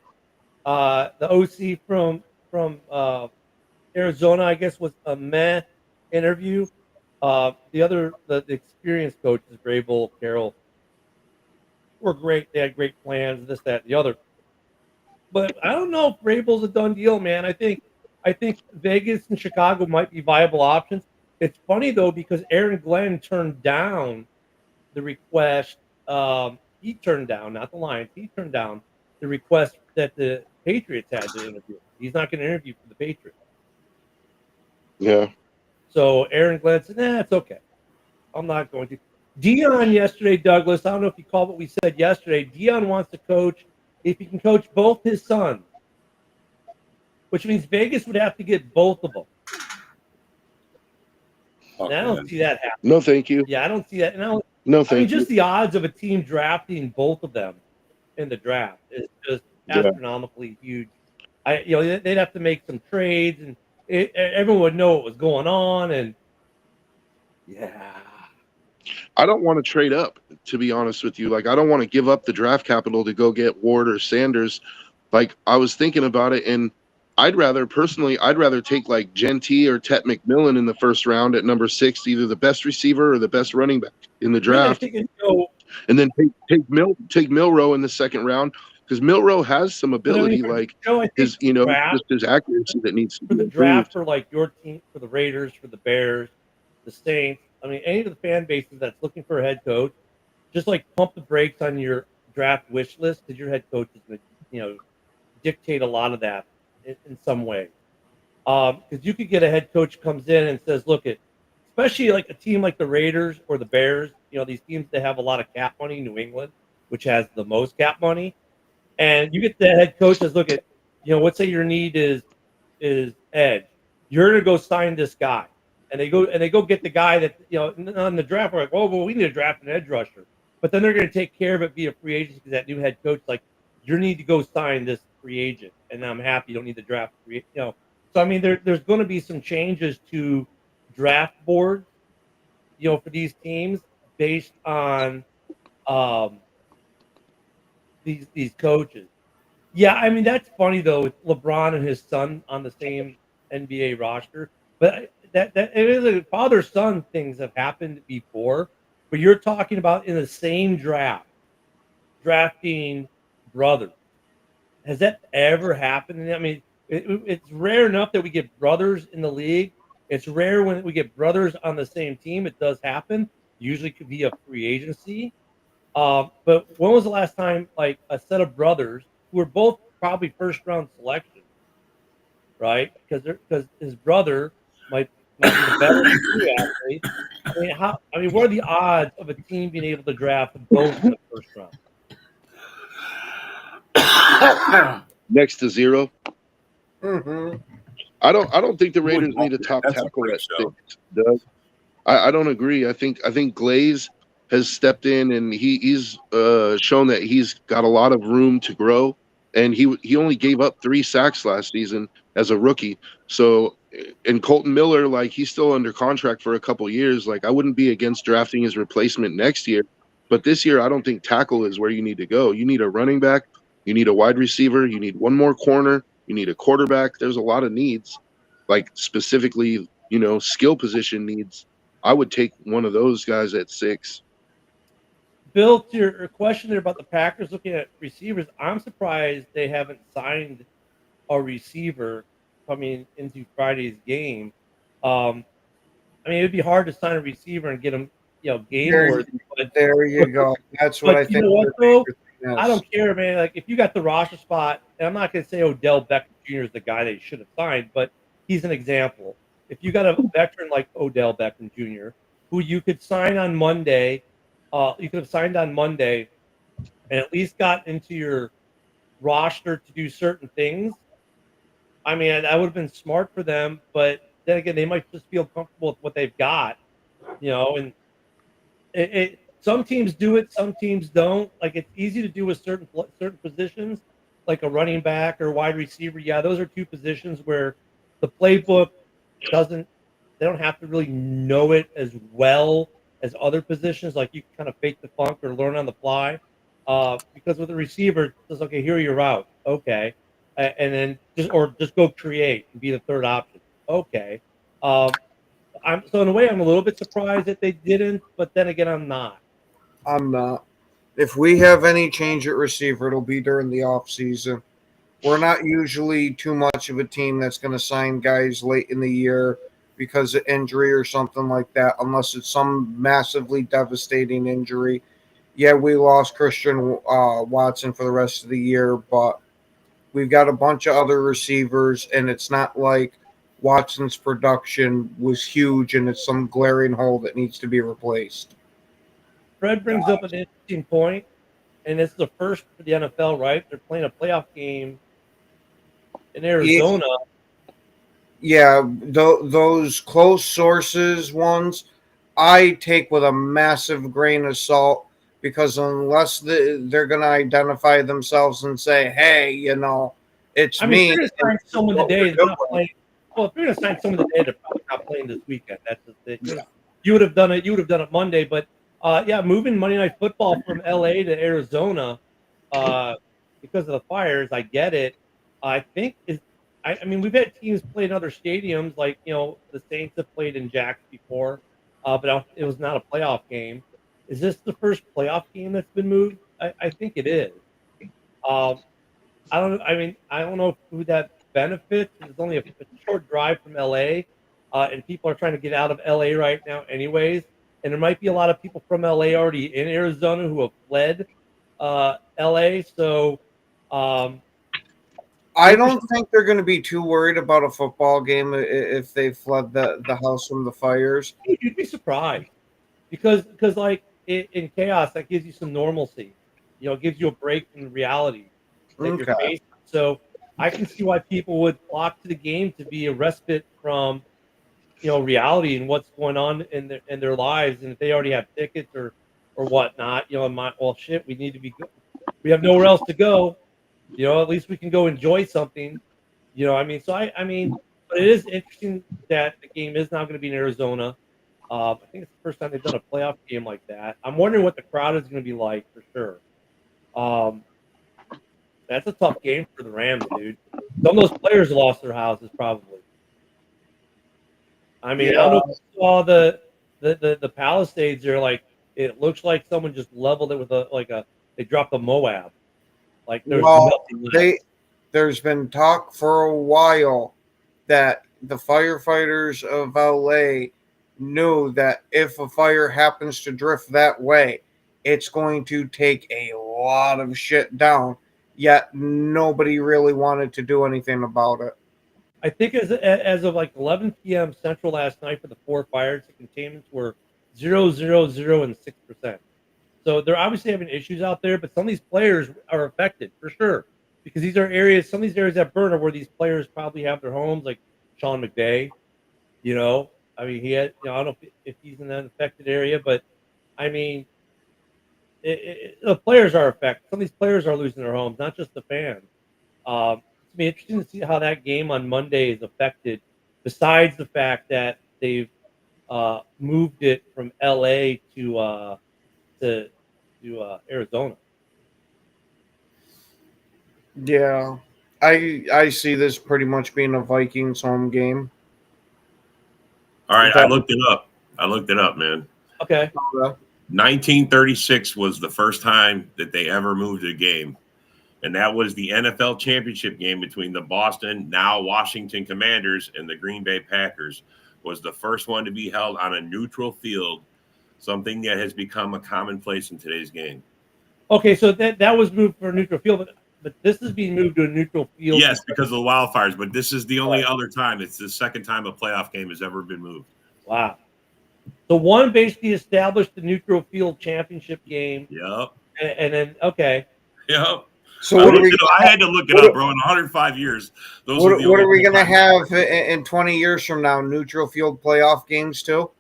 The OC from Arizona, I guess, was a meh interview. The experienced coaches, Vrabel, Carroll, were great. They had great plans. This, that, the other. But I don't know if Vrabel's a done deal, man. I think Vegas and Chicago might be viable options. It's funny though because Aaron Glenn turned down the request. He turned down, not the Lions. He turned down the request that the Patriots had to interview. He's not going to interview for the Patriots. Yeah. So Aaron Glenn said, "Nah, it's okay. I'm not going to." Dion yesterday, Douglas. I don't know if you caught what we said yesterday. Dion wants to coach. If he can coach both his sons, which means Vegas would have to get both of them. And I don't see that happening. No, thank you. Yeah, I don't see that. And No, I thank mean, you. just the odds of a team drafting both of them in the draft is just astronomically huge. They'd have to make some trades, and everyone would know what was going on. And yeah, I don't want to trade up, to be honest with you. Like, I don't want to give up the draft capital to go get Ward or Sanders. Like, I was thinking about it, and I'd rather take like Genty or Tet McMillan in the first round at number 6, either the best receiver or the best running back in the draft, and then take Milrow in the second round, because Milrow has some ability, his accuracy that needs to be for the improved. draft for like your team, for the Raiders, for the Bears, the Saints. I mean, any of the fan bases that's looking for a head coach, just like pump the brakes on your draft wish list, because your head coach is going to, dictate a lot of that in some way. Because you could get a head coach comes in and says, look, especially like a team like the Raiders or the Bears, these teams that have a lot of cap money, New England, which has the most cap money, and you get the head coach says, look, let's say your need is edge. You're going to go sign this guy. And they go get the guy that, on the draft, we're like, well, we need to draft an edge rusher. But then they're going to take care of it via free agency, because that new head coach, like, you need to go sign this free agent. And I'm happy you don't need to draft free, So, I mean, there's going to be some changes to draft boards, for these teams based on these coaches. Yeah, I mean, that's funny, though, with LeBron and his son on the same NBA roster. But that it is a father-son things have happened before, but you're talking about in the same draft, drafting brothers. Has that ever happened? I mean, it's rare enough that we get brothers in the league. It's rare when we get brothers on the same team. It does happen. Usually could be a free agency. But when was the last time, like, a set of brothers who were both probably first-round selections, right? Because his brother might be the better athlete. I mean, what are the odds of a team being able to draft both in the first round? Next to 0. Mm-hmm. I don't think the Raiders need a top tackle at 6. Doug. I don't agree. I think Glaze has stepped in, and he's shown that he's got a lot of room to grow. And he only gave up 3 sacks last season as a rookie. So, and Colton Miller, like, he's still under contract for a couple years. Like, I wouldn't be against drafting his replacement next year. But this year, I don't think tackle is where you need to go. You need a running back. You need a wide receiver. You need one more corner. You need a quarterback. There's a lot of needs, like, specifically, skill position needs. I would take one of those guys at 6. Bill, to your question there about the Packers looking at receivers, I'm surprised they haven't signed a receiver coming into Friday's game. I mean, it'd be hard to sign a receiver and get him, game worthy. There you go. That's what I think. You know what, though? I don't care, man. Like, if you got the roster spot, and I'm not going to say Odell Beckham Jr. is the guy they should have signed, but he's an example. If you got a veteran like Odell Beckham Jr., who you could sign on Monday, you could have signed on Monday and at least got into your roster to do certain things. I mean, that would have been smart for them, but then again, they might just feel comfortable with what they've got, and some teams do it, some teams don't. Like, it's easy to do with certain positions, like a running back or wide receiver. Yeah, those are 2 positions where the playbook they don't have to really know it as well as other positions. Like, you can kind of fake the funk or learn on the fly. Because with a receiver, it says, okay, here are your route. Okay. And then just go create and be the third option. Okay. So in a way, I'm a little bit surprised that they didn't, but then again, I'm not. I'm not. If we have any change at receiver, it'll be during the off season. We're not usually too much of a team that's going to sign guys late in the year because of injury or something like that, unless it's some massively devastating injury. Yeah, we lost Christian Watson for the rest of the year, but we've got a bunch of other receivers, and it's not like Watson's production was huge and it's some glaring hole that needs to be replaced. Fred brings up an interesting point, and it's the first for the NFL, right? They're playing a playoff game in Arizona. Yeah, those close sources ones, I take with a massive grain of salt because unless they're going to identify themselves and say, "Hey, it's I mean, me," if you're going to and sign this is someone what today we're that's not doing. playing, well, if you're going to sign someone today, they're probably not playing this weekend. That's just it. You would have done it. You would have done it Monday, but yeah, moving Monday Night Football from LA to Arizona because of the fires, I get it. I think is. I mean, we've had teams play in other stadiums, like the Saints have played in Jax before, but it was not a playoff game. Is this the first playoff game that's been moved? I think it is. Um, I don't. I mean, I don't know who that benefits. It's only a short drive from LA, and people are trying to get out of LA right now, anyways. And there might be a lot of people from LA already in Arizona who have fled LA. So, I don't think they're going to be too worried about a football game if they flood the house from the fires. you'd be surprised because like in chaos that gives you some normalcy. It gives you a break from reality that you're Okay. facing. So I can see why people would flock to the game to be a respite from reality and what's going on in their lives, and if they already have tickets or whatnot, well, shit, we need to we have nowhere else to go. At least we can go enjoy something. I mean, so I mean, but it is interesting that the game is now going to be in Arizona. I think it's the first time they've done a playoff game like that. I'm wondering what the crowd is going to be like for sure. That's a tough game for the Rams, dude. Some of those players lost their houses probably. I mean, I don't know if you saw the Palisades there. Like, it looks like someone just leveled it with they dropped a Moab. Like there's nothing left. There's been talk for a while that the firefighters of LA knew that if a fire happens to drift that way, it's going to take a lot of shit down. Yet nobody really wanted to do anything about it. I think as of like 11 p.m. Central last night for the 4 fires, the containments were 0, 0, 0, and 6%. So they're obviously having issues out there, but some of these players are affected for sure because these are areas. Some of these areas that burn are where these players probably have their homes, like Sean McVay. I mean, he had. I don't know if he's in that affected area, but I mean, the players are affected. Some of these players are losing their homes, not just the fans. It's be interesting to see how that game on Monday is affected. Besides the fact that they've moved it from LA to Arizona. Yeah, I see this pretty much being a Vikings home game. All right, I looked it up, man. Okay. 1936 was the first time that they ever moved a game. And that was the NFL championship game between the Boston, now Washington Commanders, and the Green Bay Packers. Was the first one to be held on a neutral field, something that has become a commonplace in today's game. Okay, so that was moved for a neutral field, but this is being moved to a neutral field. Yes, because of the wildfires, but this is the only other time. It's the second time a playoff game has ever been moved. Wow. So one basically established the neutral field championship game. Yep. And then, okay. Yep. So I had to look it up, bro. In 105 years, what are we going to have in 20 years from now? Neutral field playoff games too?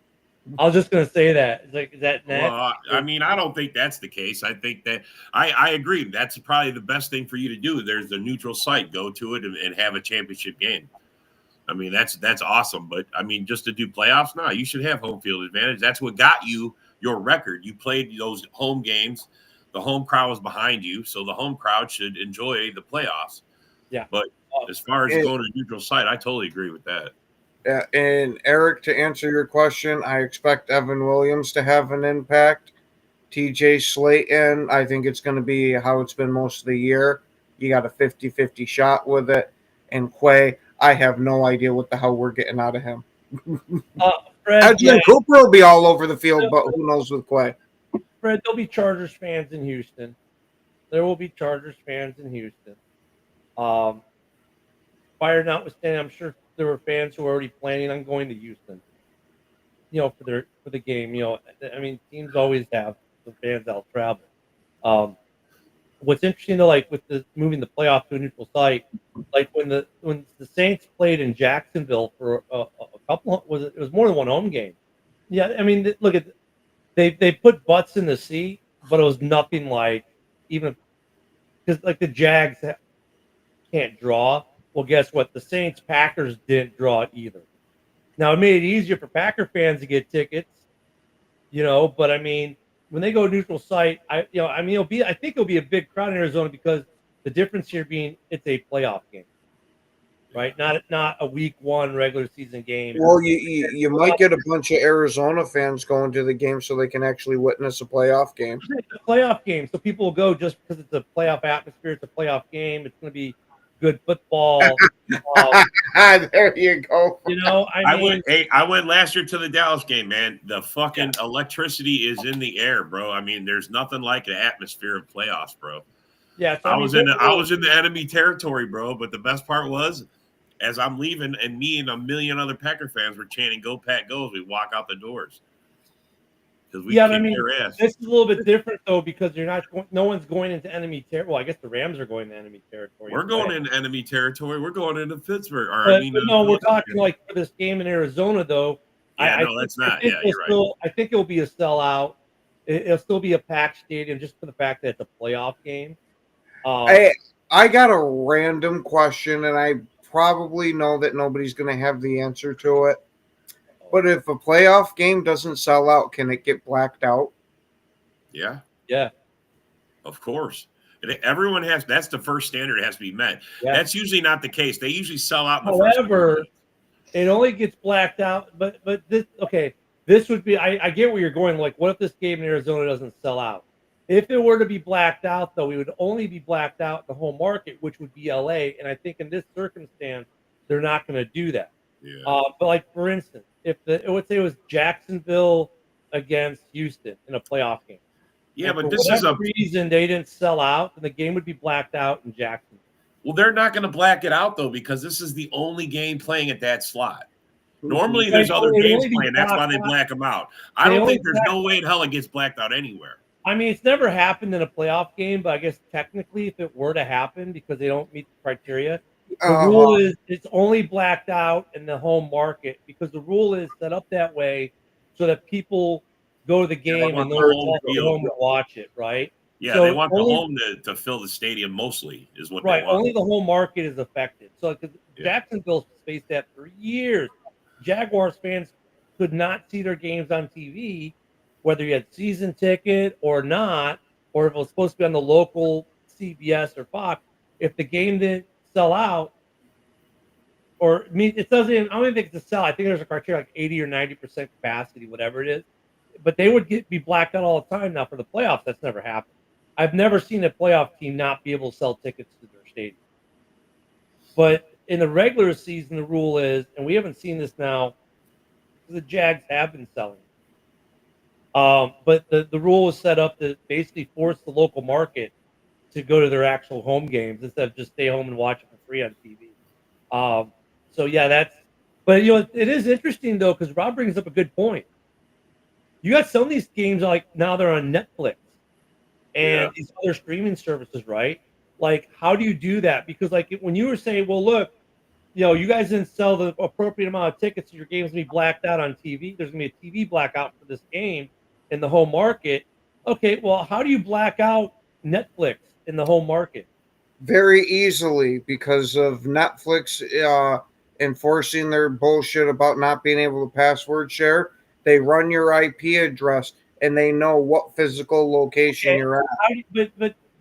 I was just going to say that. Is that next? Well, I mean, I don't think that's the case. I think that I agree. That's probably the best thing for you to do. There's a neutral site. Go to it and have a championship game. I mean, that's awesome. But I mean, just to do playoffs, no, you should have home field advantage. That's what got you your record. You played those home games. The home crowd was behind you, so the home crowd should enjoy the playoffs. Yeah. But as far as going to a neutral site, I totally agree with that. Yeah, and Eric, to answer your question, I expect Evan Williams to have an impact. TJ Slayton, I think it's going to be how it's been most of the year. You got a 50-50 shot with it. And Quay, I have no idea what the hell we're getting out of him. Fred, Cooper will be all over the field, but who knows with Quay. Fred, there'll be Chargers fans in Houston. There will be Chargers fans in Houston. Fire notwithstanding, I'm sure there were fans who were already planning on going to Houston. For the game. I mean, teams always have the fans that'll travel. what's interesting though, like with the moving the playoff to a neutral site, like when the Saints played in Jacksonville for a couple, it was more than one home game. Yeah, I mean, look at they put butts in the seat, but it was nothing like even because like the Jags can't draw. Well, guess what? The Saints Packers didn't draw it either. Now it made it easier for Packer fans to get tickets, but I mean, when they go neutral site, I think it'll be a big crowd in Arizona because the difference here being it's a playoff game, right? Not a week one regular season game. Well, you might get a bunch of Arizona fans going to the game so they can actually witness a playoff game. It's a playoff game, so people will go just because it's a playoff atmosphere. It's a playoff game. It's going to be good football. There you go. I went last year to the Dallas game, man. The fucking electricity is in the air, bro. I mean, there's nothing like an atmosphere of playoffs, bro. Yeah, so I was in the enemy territory, bro. But the best part was, as I'm leaving, and me and a million other Packer fans were chanting "Go Pack, Go!" as we walk out the doors. This is a little bit different though because no one's going into enemy territory. Well, I guess the Rams are going to enemy territory. We're going into enemy territory. We're going into Pittsburgh. We're talking like for this game in Arizona though. Yeah, that's not. Yeah, you're right. I think it'll be a sellout. It'll still be a packed stadium just for the fact that it's a playoff game. I got a random question, and I probably know that nobody's going to have the answer to it. But if a playoff game doesn't sell out, can it get blacked out? Yeah. Yeah. Of course. Everyone has. That's the first standard that has to be met. Yeah. That's usually not the case. They usually sell out. However, it only gets blacked out. But this would be. I get where you're going. Like, what if this game in Arizona doesn't sell out? If it were to be blacked out, though, we would only be blacked out in the home market, which would be LA. And I think in this circumstance, they're not going to do that. Yeah. But like for instance, let's say it was Jacksonville against Houston in a playoff game. Yeah, and but this is a reason they didn't sell out, and the game would be blacked out in Jacksonville. Well, they're not going to black it out though because this is the only game playing at that slot. Normally, there's other games playing. That's why they black them out. I don't think there's no way in hell it gets blacked out anywhere. I mean, it's never happened in a playoff game, but I guess technically, if it were to happen because they don't meet the criteria. The rule is it's only blacked out in the home market because the rule is set up that way so that people go to the game and they'll home to watch it, right? Yeah, so they want the home to fill the stadium mostly is what they want. Only the home market is affected. So Jacksonville faced that for years. Jaguars fans could not see their games on TV, whether you had season ticket or not, or if it was supposed to be on the local CBS or Fox. If the game didn't sell out, or I mean, it doesn't. I don't even think it's a sell. I think there's a criteria like 80 or 90% capacity, whatever it is. But they would be blacked out all the time. Now for the playoffs, that's never happened. I've never seen a playoff team not be able to sell tickets to their stadium. But in the regular season, the rule is, and we haven't seen this now, the Jags have been selling. But the rule is set up to basically force the local market to go to their actual home games instead of just stay home and watch it for free on TV. But it is interesting though, because Rob brings up a good point. You got some of these games like now they're on Netflix and these other streaming services, right? Like, how do you do that? Because like when you were saying, well, look, you guys didn't sell the appropriate amount of tickets, so your game's gonna be blacked out on TV. There's gonna be a TV blackout for this game in the home market. Okay, well, how do you black out Netflix in the home market? Very easily, because of Netflix enforcing their bullshit about not being able to password share. They run your IP address and they know what physical location you're at.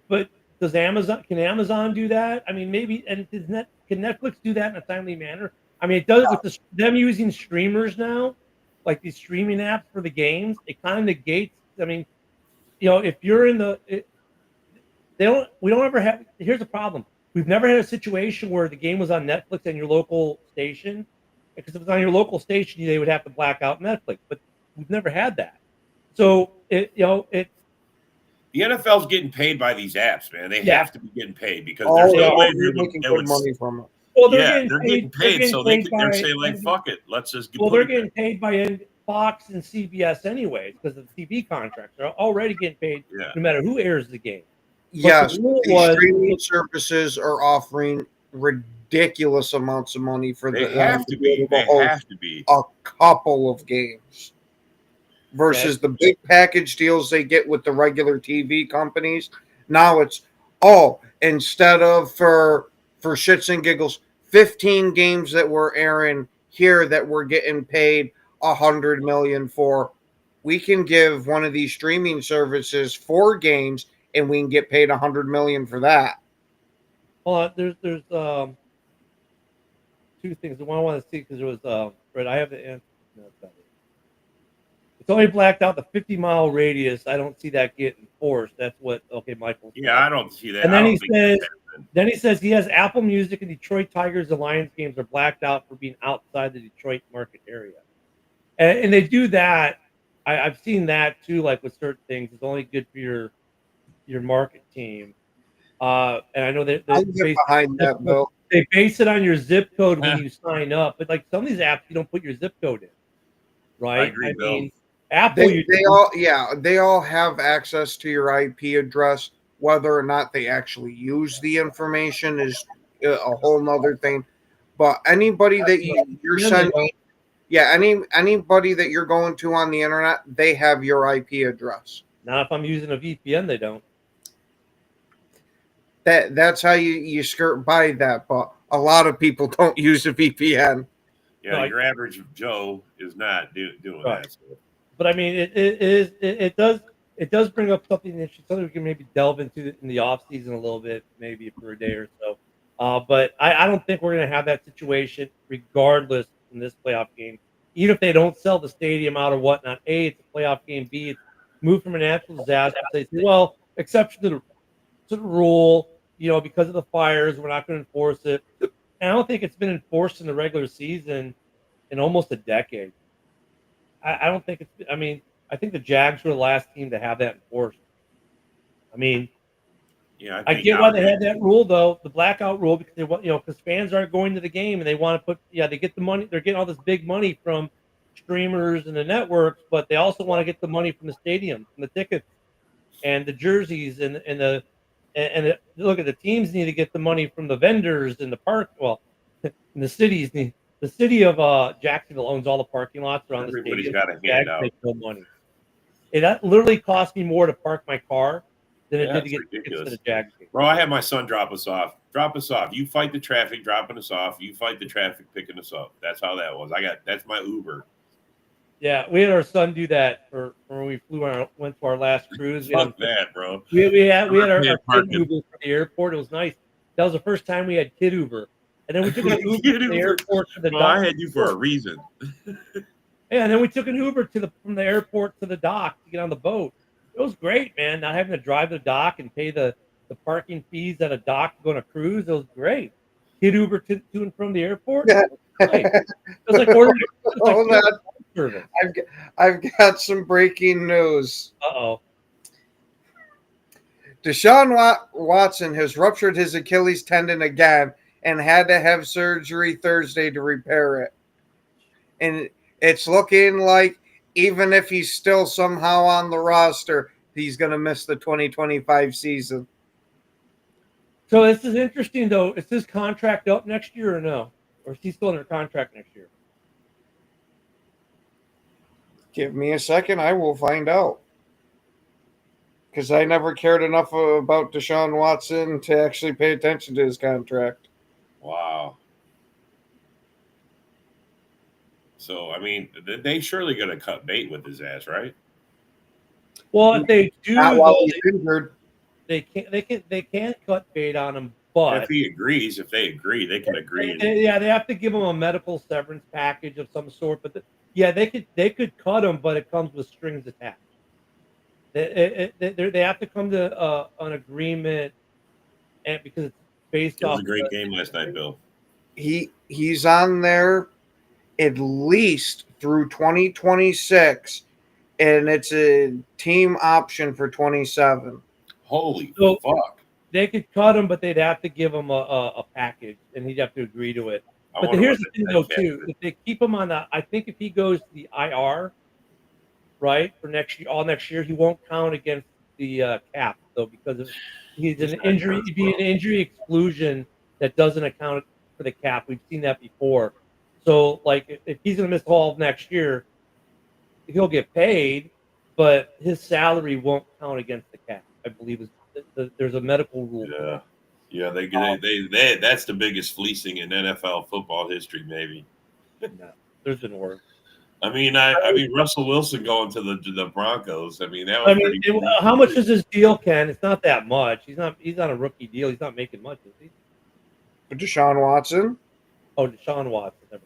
But does Can Amazon do that? I mean, maybe. And can Netflix do that in a timely manner? I mean, it does with them using streamers now, like these streaming apps for the games. It kind of negates. I mean, if you're in we don't ever have. Here's the problem: we've never had a situation where the game was on Netflix and your local station. Because if it's on your local station, they would have to black out Netflix. But we've never had that. So the NFL's getting paid by these apps, man. They have to be getting paid because there's no way they're making good money from it. Well, they're getting paid, so they're saying like, "Fuck it, let's just." They're getting paid by Fox and CBS anyways because of the TV contracts. They're already getting paid no matter who airs the game. Yes, the rule these was streaming services are offering ridiculous amounts of money for They the have to be. able They host have to be. a couple of games versus the big package deals they get with the regular TV companies. Now it's instead of for shits and giggles, 15 games that we're airing here that we're getting paid 100 million for. We can give one of these streaming services 4 games and we can get paid 100 million for that. Well, there's two things. The one I want to see because there was right. I have the answer. No, it's only blacked out the 50-mile radius. I don't see that getting enforced. That's what Michael said. Yeah, I don't see that. And then he says he has Apple Music and Detroit Tigers and Lions games are blacked out for being outside the Detroit market area. And they do that. I've seen that too, like with certain things. It's only good for your market team. And I know that behind that, Bill. They base it on your zip code when you sign up, but like some of these apps, you don't put your zip code in, right? I agree, Bill. Apple, they all have access to your IP address. Whether or not they actually use the information is a whole nother thing. But anybody that you're sending, anybody that you're going to on the internet, they have your IP address. Not if I'm using a VPN, they don't. That's how you skirt by that, but a lot of people don't use a VPN. Yeah, your average Joe is not doing that. So. But I mean, it does bring up something we can maybe delve into in the off season a little bit, maybe for a day or so. But I don't think we're going to have that situation regardless in this playoff game. Even if they don't sell the stadium out or whatnot, A, it's a playoff game. B, it's moved from a natural disaster. They say, well, exception to the rule, because of the fires, we're not going to enforce it. And I don't think it's been enforced in the regular season in almost a decade. I don't think it's. I mean, I think the Jags were the last team to have that enforced. I mean, yeah, I get why they had that rule though, the blackout rule, because because fans aren't going to the game and they want to put. Yeah, they get the money. They're getting all this big money from streamers and the networks, but they also want to get the money from the stadium, from the tickets, and the jerseys, and look at the teams need to get the money from the vendors in the park. Well, in the cities need. The city of Jacksonville owns all the parking lots around the stadium. Everybody's got a handout. Make no money. It literally cost me more to park my car than it did to get tickets to the Jags game. Bro, I had my son drop us off. You fight the traffic dropping us off. You fight the traffic picking us up. That's how that was. That's my Uber. Yeah, we had our son do that for when we went to our last cruise. Fuck that, bro. We had our kid Uber from the airport. It was nice. That was the first time we had kid Uber. And then we took an Uber to the airport to the dock. I had you for a reason. Yeah, and then we took an Uber from the airport to the dock to get on the boat. It was great, man. Not having to drive to the dock and pay the parking fees at a dock to go on a cruise. It was great. Kid Uber to and from the airport. Yeah. It was like ordering. Hold on. I've got some breaking news. Uh-oh. Deshaun Watson has ruptured his Achilles tendon again and had to have surgery Thursday to repair it. And it's looking like even if he's still somehow on the roster, he's going to miss the 2025 season. So this is interesting, though. Is his contract up next year or no? Or is he still under contract next year? Give me a second. I will find out. Because I never cared enough about Deshaun Watson to actually pay attention to his contract. Wow. So, I mean, they surely going to cut bait with his ass, right? Well, if they do, not while he's injured. They can't cut bait on him. But if they agree, they can agree. They have to give him a medical severance package of some sort. But they could cut him, but it comes with strings attached. They have to come to an agreement, and because it's based off. It was a great game last night, Bill. He's on there at least through 2026, and it's a team option for 27. Holy fuck! They could cut him, but they'd have to give him a package, and he'd have to agree to it. But here's the thing, though, too. If they keep him on I think if he goes to the IR, right, for next year, all next year, he won't count against the cap though, because he's an injury. He'd be an injury exclusion that doesn't account for the cap. We've seen that before. So, like, if he's going to miss all of next year, he'll get paid, but his salary won't count against the cap. I believe there's a medical rule. Yeah, they that's the biggest fleecing in NFL football history, maybe. No, there's been worse. I mean, Russell Wilson going to the Broncos. I mean, that was pretty cool. How much is his deal, Ken? It's not that much. He's on a rookie deal. He's not making much, is he? Deshaun Watson. Oh, Deshaun Watson.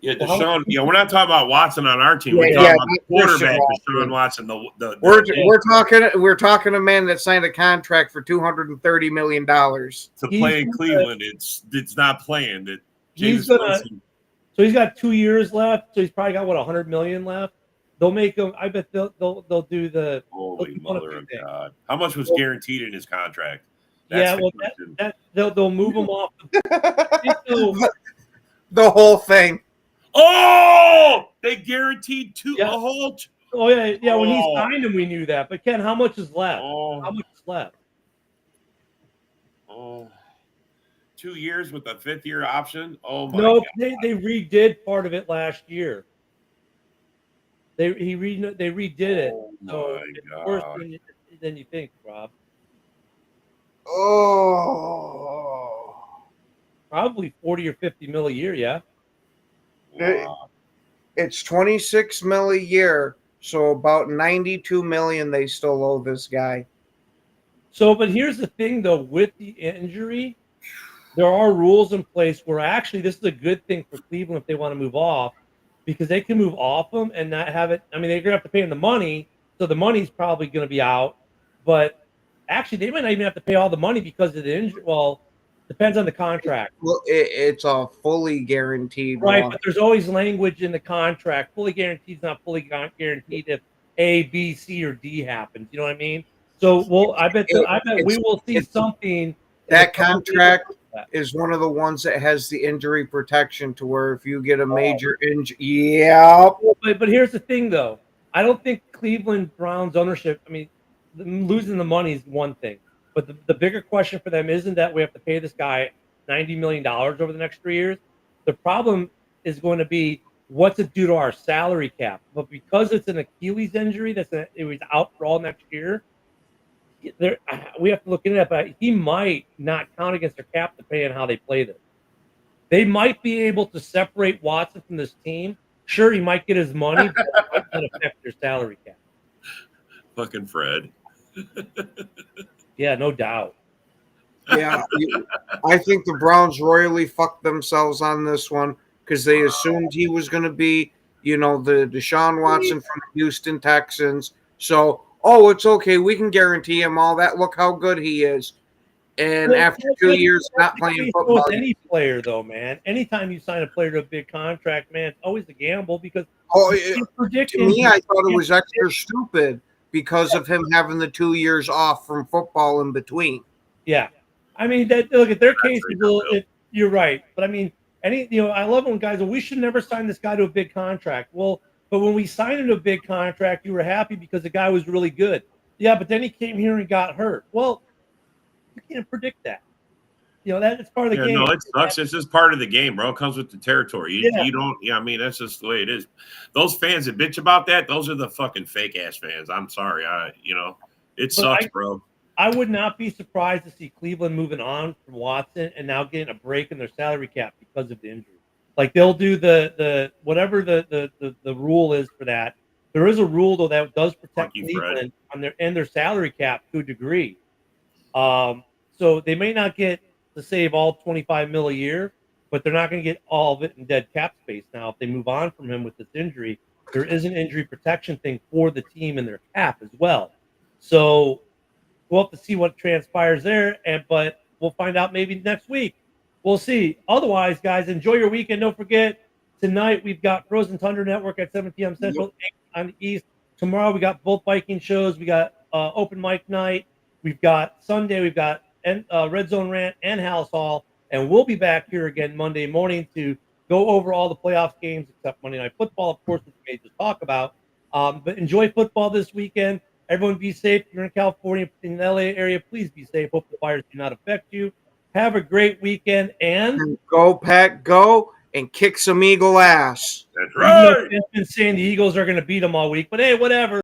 Yeah, Deshaun. We're not talking about Watson on our team. We're talking about the quarterback, Deshaun Watson. We're talking a man that signed a contract for $230 million to play in Cleveland. It's not playing. That So he's got 2 years left. So he's probably got $100 million left. They'll make him. I bet they'll do the. Holy mother of God! How much was guaranteed in his contract? They'll move him off. The whole thing. Oh, they guaranteed a whole. Oh yeah. When he signed him, we knew that. But Ken, how much is left? How much is left? 2 years with a 5th-year option. Oh my God! No, they redid part of it last year. They redid it. Oh so my God! Worse than you think, Rob. Oh, probably 40 or 50 mil a year. Yeah. Wow. It's 26 mil a year, so about 92 million they still owe this guy. So, but here's the thing, though, with the injury, there are rules in place where actually this is a good thing for Cleveland if they want to move off, because they can move off him and not have it. I mean, they're going to have to pay him the money, so the money's probably going to be out. But actually, they might not even have to pay all the money because of the injury. Well, depends on the contract. Well, it's a fully guaranteed. Right, but there's always language in the contract. Fully guaranteed is not fully guaranteed if A, B, C, or D happens. You know what I mean? So, I bet we will see something. That contract is one of the ones that has the injury protection to where if you get a major injury, But here's the thing, though. I don't think Cleveland Browns ownership. I mean, losing the money is one thing, but the bigger question for them isn't that we have to pay this guy $90 million over the next 3 years. The problem is going to be what's it do to our salary cap. But because it's an Achilles injury it was out for all next year, we have to look into that. But he might not count against their cap depending on how they play this. They might be able to separate Watson from this team. Sure, he might get his money, but it might not affect their salary cap. Fucking Fred. Yeah, no doubt. Yeah, I think the Browns royally fucked themselves on this one because they assumed he was going to be, the Deshaun Watson from the Houston Texans. So, it's okay. We can guarantee him all that. Look how good he is. And after 2 years not playing football. Any player, though, man. Anytime you sign a player to a big contract, man, it's always a gamble because to me, I thought it was extra stupid because of him having the 2 years off from football in between. Yeah. I mean, look at their case. You're right. But I mean, I love when guys, we should never sign this guy to a big contract. Well, but when we signed him to a big contract, you were happy because the guy was really good. Yeah, but then he came here and got hurt. Well, you can't predict that. That's part of the game. No, it sucks. It's just part of the game, bro. It comes with the territory. You don't. Yeah, I mean, that's just the way it is. Those fans that bitch about that, those are the fucking fake ass fans. I'm sorry. It sucks, bro. I would not be surprised to see Cleveland moving on from Watson and now getting a break in their salary cap because of the injury. Like they'll do the whatever the rule is for that. There is a rule though that does protect Cleveland on their salary cap to a degree. So they may not get to save all 25 mil a year, but they're not going to get all of it in dead cap space. Now, if they move on from him with this injury, there is an injury protection thing for the team in their cap as well. So we'll have to see what transpires there, but we'll find out maybe next week. We'll see. Otherwise, guys, enjoy your weekend. Don't forget, tonight we've got Frozen Thunder Network at 7 p.m. Central, 8 on the East. Tomorrow we got both Viking shows. We got open mic night. We've got Sunday. We've got Red Zone Rant and House Hall. And we'll be back here again Monday morning to go over all the playoff games except Monday Night Football, of course, which we may just talk about. But enjoy football this weekend. Everyone be safe. If you're in California, in the LA area, please be safe. Hope the fires do not affect you. Have a great weekend and go, Pack, go and kick some Eagle ass. That's even though Ben's been saying the Eagles are going to beat them all week, but hey, whatever.